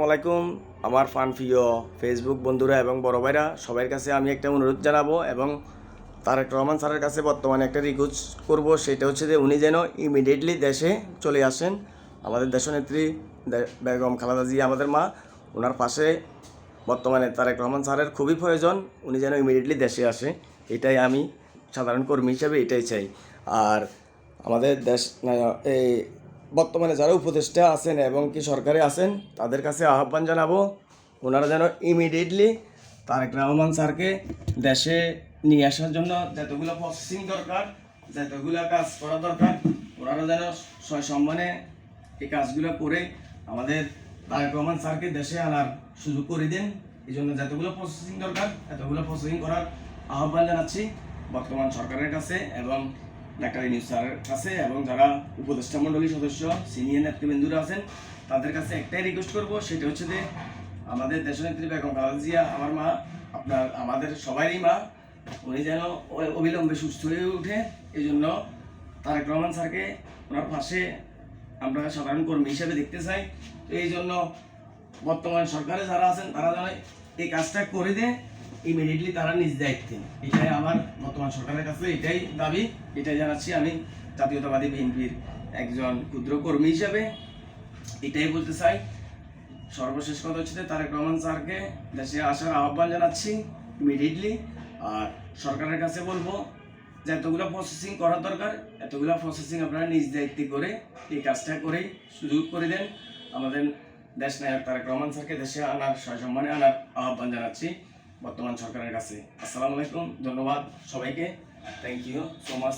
আলাইকুম আমার প্রিয় ফেসবুক বন্ধুরা এবং বড় ভাইরা সবার কাছে আমি একটা অনুরোধ জানাবো এবং তারেক রহমান স্যারের কাছে বর্তমানে একটা রিকোয়েস্ট করব, সেটা হচ্ছে যে উনি যেন ইমিডিয়েটলি দেশে চলে আসেন। আমাদের দেশনেত্রী বেগম খালেদা জিয়া আমাদের মা, ওনার পাশে বর্তমানে তারেক রহমান স্যারের খুবই প্রয়োজন, উনি যেন ইমিডিয়েটলি দেশে আসে। এটাই আমি সাধারণ কর্মী হিসেবে এটাই চাই। আর আমাদের দেশ এই বর্তমানে যারা উপদেষ্টা আছেন এবং কি সরকারে আছেন তাদের কাছে আহ্বান জানাবো, ওনারা যেন ইমিডিয়েটলি তারেক রহমান স্যারকে দেশে নিয়ে আসার জন্য যতগুলো প্রসেসিং দরকার, যতগুলো কাজ করা দরকার, ওনারা যেন সম্মানে এই কাজগুলো করে আমাদের তারেক রহমান স্যারকে দেশে আনার সুযোগ করে দেন। এই জন্য যতগুলো প্রসেসিং দরকার এতগুলো প্রসেসিং করার আহ্বান জানাচ্ছি বর্তমান সরকারের কাছে এবং ডাক্তার ইউনূস স্যারের কাছে এবং যারা উপদেষ্টা মণ্ডলীর সদস্য সিনিয়র নেতৃবৃন্দরা আছেন তাদের কাছে একটাই রিকোয়েস্ট করব, সেটা হচ্ছে যে আমাদের দেশনেত্রী বেগম খালেদা জিয়া আমার মা, আমাদের সবারই মা, উনি যেন অবিলম্বে সুস্থ হয়ে ওঠে। এই জন্য তারেক রহমান স্যারকে ওনার পাশে আমরা সাধারণ কর্মী হিসেবে দেখতে চাই। তো এই জন্য বর্তমান সরকারে যারা আছেন তারা যেন এই কাজটা করে দেয় ইমিডিয়েটলি, তারা নিজ দায়িত্বে। এটাই আমার বর্তমান সরকারের কাছে এটাই দাবি, এটাই জানাচ্ছি আমি জাতীয়তাবাদী বিএনপির একজন ক্ষুদ্র কর্মী হিসেবে এটাই বলতে চাই। সর্বশেষ কথা হচ্ছে তারেক রহমান স্যারকে দেশে আসার আহ্বান জানাচ্ছি ইমিডিয়েটলি। আর সরকারের কাছে বলবো যে এতগুলো প্রসেসিং করার দরকার এতগুলো প্রসেসিং আপনারা নিজ দায়িত্বে করে এই কাজটা করেই সুযোগ করে দেন। আমাদের দেশ নায়ক তারেক রহমান স্যারকে দেশে আনার সসম্মানে আনার আহ্বান জানাচ্ছি বর্তমান সরকারের কাছে। আসসালামু আলাইকুম, ধন্যবাদ সবাইকে, থ্যাংক ইউ সো মাচ।